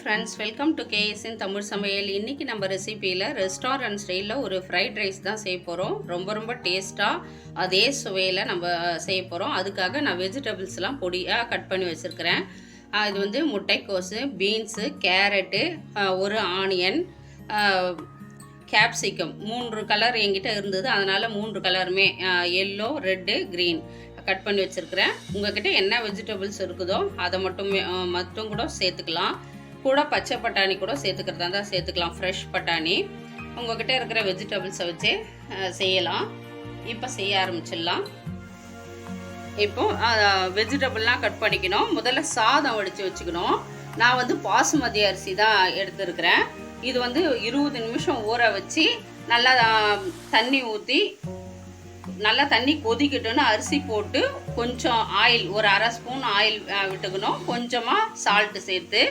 Friends, welcome to கேஎஸ்இன் Tamil சமையல். இன்றைக்கி நம்ம ரெசிபியில் ரெஸ்டாரண்ட் ஸ்டைலில் ஒரு ஃப்ரைட் ரைஸ் தான் செய்ய போகிறோம். ரொம்ப டேஸ்ட்டாக அதே சுவையில் நம்ம செய்ய போகிறோம். அதுக்காக நான் வெஜிடபிள்ஸ்லாம் பொடியாக கட் பண்ணி வச்சுருக்கிறேன். இது வந்து முட்டைக்கோஸு, பீன்ஸு, கேரட்டு, ஒரு ஆனியன், கேப்சிகம் 3 கலர் என்கிட்ட இருந்தது. அதனால் 3 கலருமே எல்லோ, ரெட்டு, க்ரீன் கட் பண்ணி வச்சுருக்கிறேன். உங்கள்கிட்ட என்ன வெஜிடபிள்ஸ் இருக்குதோ அதை மட்டும் கூட சேர்த்துக்கலாம். கூட பச்சை பட்டாணி கூட சேர்த்துக்கிறதா இருந்தால் சேர்த்துக்கலாம், ஃப்ரெஷ் பட்டாணி. உங்கள்கிட்ட இருக்கிற வெஜிடபிள்ஸை வச்சு செய்யலாம். இப்போ செய்ய ஆரம்பிச்சிடலாம். இப்போ வெஜிடபிள்லாம் கட் பண்ணிக்கணும். முதல்ல சாதம் வடித்து வச்சுக்கணும். நான் வந்து பாசுமதி அரிசி தான் எடுத்துருக்கிறேன். இது வந்து 20 நிமிஷம் ஊற வச்சு நல்லா தண்ணி ஊற்றி நல்லா தண்ணி கொதிக்கட்டுன்னு அரிசி போட்டு கொஞ்சம் ஆயில், ஒரு அரை ஸ்பூன் ஆயில் விட்டுக்கணும். கொஞ்சமாக சால்ட்டு சேர்த்து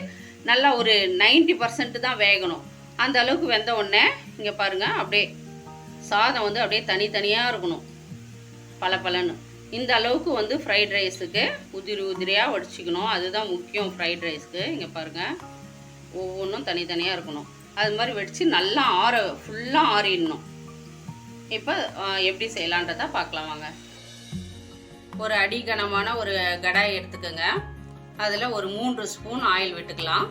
நல்லா ஒரு 90% தான் வேகணும். அந்த அளவுக்கு வெந்த உடனே இங்கே பாருங்கள், அப்படியே சாதம் வந்து அப்படியே தனித்தனியாக இருக்கணும், பலன்னு. இந்த அளவுக்கு வந்து ஃப்ரைட் ரைஸுக்கு உதிரியாக வடிச்சிக்கணும். அதுதான் முக்கியம் ஃப்ரைட் ரைஸ்க்கு. இங்கே பாருங்கள், ஒவ்வொன்றும் தனித்தனியாக இருக்கணும். அது மாதிரி வடித்து நல்லா ஃபுல்லாக ஆறிடணும். இப்போ எப்படி செய்யலான்றதை பார்க்கலாம் வாங்க. ஒரு அடிகனமான ஒரு கடாய் எடுத்துக்கோங்க. அதில் ஒரு 3 ஸ்பூன் ஆயில் விட்டுக்கலாம்.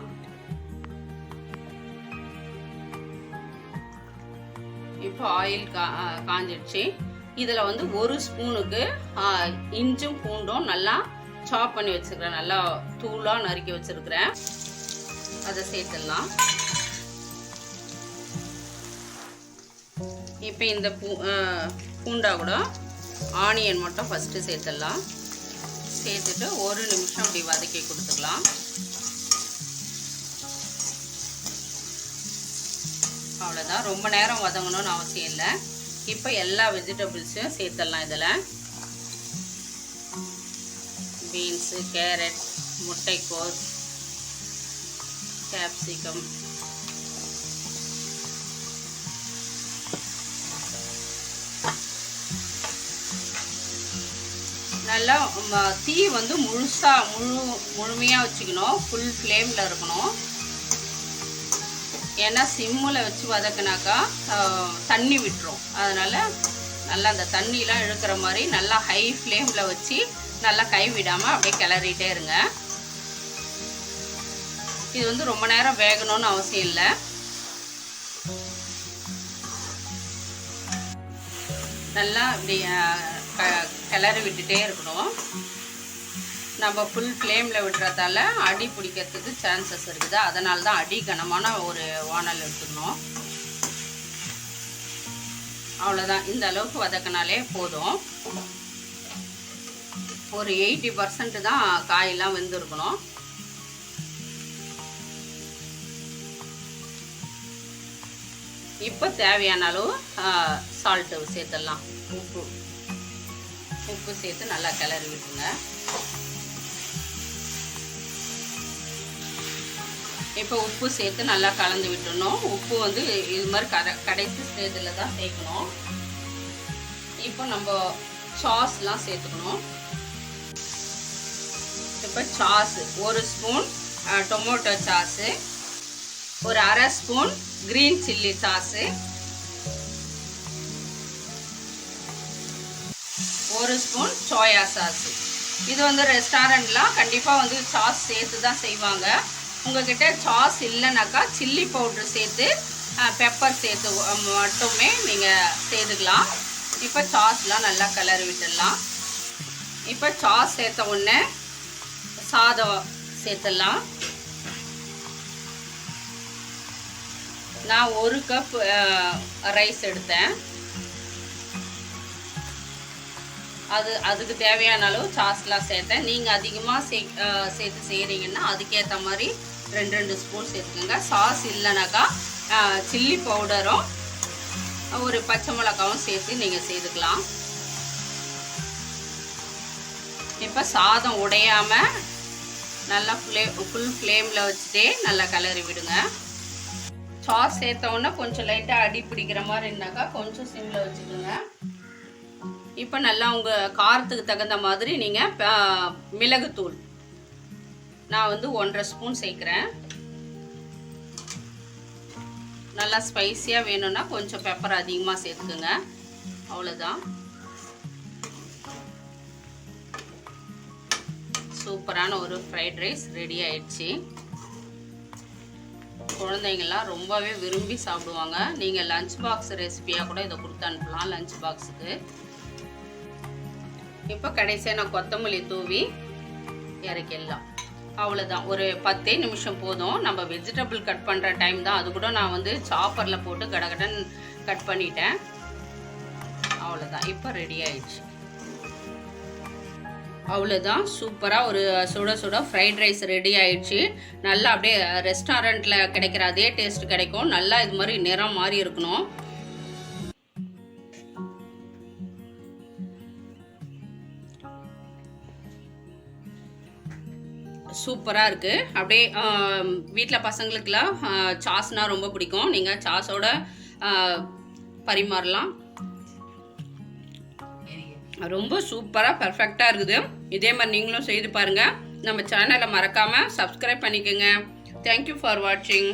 இப்போ ஆயில் காஞ்சிடுச்சு. இதில் வந்து 1 ஸ்பூனுக்கு இஞ்சும் பூண்டும் நல்லா சாப் பண்ணி வச்சுருக்கிறேன். நல்லா தூளாக நறுக்கி வச்சுருக்கிறேன். அதை சேர்த்துடலாம். இப்போ இந்த பூண்டா கூட ஆனியன் மட்டும் ஃபஸ்ட்டு சேர்த்துடலாம். சேர்த்துட்டு 1 நிமிஷம் அப்படி வதக்கி கொடுத்துக்கலாம். அவ்வளோதான், ரொம்ப நேரம் வதங்கணும்னு அவசியம் இல்லை. இப்போ எல்லா வெஜிடபிள்ஸையும் சேர்த்துடலாம். இதில் பீன்ஸு, கேரட், முட்டைக்கோஸ், கேப்சிகம், நல்லா தீ வந்து முழுமையாக வச்சுக்கணும். ஃபுல் ஃப்ளேமில் இருக்கணும். ஏன்னா சிம்மில் வச்சு வதக்கினாக்கா தண்ணி விட்டுரும். அதனால் நல்லா அந்த தண்ணியெலாம் இழுக்கிற மாதிரி நல்லா ஹை ஃப்ளேமில் வச்சு நல்லா கை விடாமல் அப்படியே கிளறிட்டே இருங்க. இது வந்து ரொம்ப நேரம் வேகணும்னு அவசியம் இல்லை. நல்லா இப்படி கிளறி விட்டுட்டே இருக்கணும். நம்ம ஃபுல் ஃப்ளேமில் விடுறதால அடி பிடிக்கிறதுக்கு சான்சஸ் இருக்குது. அதனால தான் அடி கனமான ஒரு வானல் எடுத்துக்கணும். அவ்வளோதான், இந்த அளவுக்கு வதக்கினாலே போதும். ஒரு 80% தான் காயெல்லாம் வெந்திருக்கணும். இப்போ தேவையான அளவு சால்ட்டு சேர்த்துடலாம். உப்பு சேர்த்து நல்லா கிளறி விட்டுங்க. இப்போ உப்பு சேர்த்து நல்லா கலந்து விட்டுணும். உப்பு வந்து இது மாதிரி கடைசி ஸ்டேஜில் தான் சேர்க்கணும். இப்போ நம்ம சாஸ்லாம் சேர்த்துக்கணும். இப்போ சாஸு 1 ஸ்பூன் டொமேட்டோ சாஸு, ஒரு அரை spoon green chilli sauce, 1 spoon soya sauce. இது வந்து ரெஸ்டாரண்ட்லாம் கண்டிப்பாக வந்து சாஸ் சேர்த்து தான் செய்வாங்க. உங்கள்கிட்ட சாஸ் இல்லைனாக்கா சில்லி பவுட்ரு சேர்த்து பெப்பர் சேர்த்து மட்டுமே நீங்கள் சேர்த்துக்கலாம். இப்போ சாஸ்லாம் நல்லா கிளறி விட்டுடலாம். இப்போ சாஸ் சேர்த்த உடனே சாதம் சேர்த்துடலாம். நான் 1 கப் ரைஸ் எடுத்தேன். அதுக்கு தேவையான அளவு சாஸ்லாம் சேர்த்தேன். நீங்கள் அதிகமாக சேர்த்து செய்கிறீங்கன்னா அதுக்கேற்ற மாதிரி 2 ஸ்பூன் சேர்த்துக்கோங்க. சாஸ் இல்லைனாக்கா சில்லி பவுடரும் ஒரு பச்சை மிளகாவும் சேர்த்து நீங்கள் சேர்த்துக்கலாம். இப்போ சாதம் உடையாமல் நல்லா ஃபுல் ஃப்ளேமில் வச்சுட்டே நல்லா கிளறி விடுங்க. சாஸ் சேர்த்தோன்னா கொஞ்சம் லைட்டாக அடி பிடிக்கிற மாதிரி இருந்தாக்கா கொஞ்சம் சிம்மில் வச்சுக்கோங்க. இப்போ நல்லா உங்கள் காரத்துக்கு தகுந்த மாதிரி நீங்கள் மிளகுத்தூள் நான் வந்து 1.5 ஸ்பூன் சேர்க்குறேன். நல்லா ஸ்பைஸியாக வேணும்னா கொஞ்சம் பெப்பர் அதிகமாக சேர்த்துக்குங்க. அவ்வளோதான். சூப்பரான ஒரு ஃப்ரைட் ரைஸ் ரெடி ஆயிடுச்சு. குழந்தைங்கள்லாம் ரொம்பவே விரும்பி சாப்பிடுவாங்க. நீங்கள் லஞ்ச் பாக்ஸ் ரெசிபியாக கூட இதை கொடுத்து அனுப்பலாம் லஞ்ச் பாக்ஸுக்கு. இப்போ கடைசியாக நான் கொத்தமல்லி தூவி இறக்கிடலாம். அவ்வளோதான். ஒரு 10 நிமிஷம் போதும். நம்ம வெஜிடபிள் கட் பண்ணுற டைம் தான். அது கூட நான் வந்து சாப்பரில் போட்டு கடகடன் கட் பண்ணிட்டேன். அவ்வளோதான். இப்போ ரெடி ஆயிடுச்சு. அவ்வளோதான். சூப்பராக ஒரு சுட சுட ஃப்ரைட் ரைஸ் ரெடி ஆயிடுச்சு. நல்லா அப்படியே ரெஸ்டாரண்ட்டில் கிடைக்கிற அதே டேஸ்ட் கிடைக்கும். நல்லா இது மாதிரி நிறம் மாதிரி இருக்கணும். சூப்பராக இருக்குது. அப்படியே வீட்டில் பசங்களுக்கெல்லாம் சாஸ்னால் ரொம்ப பிடிக்கும். நீங்கள் சாஸோட பரிமாறலாம். ரொம்ப சூப்பராக பர்ஃபெக்டாக இருக்குது. இதே மாதிரி நீங்களும் செய்து பாருங்கள். நம்ம சேனலை மறக்காமல் சப்ஸ்கிரைப் பண்ணிக்கோங்க. தேங்க்யூ ஃபார் வாட்சிங்.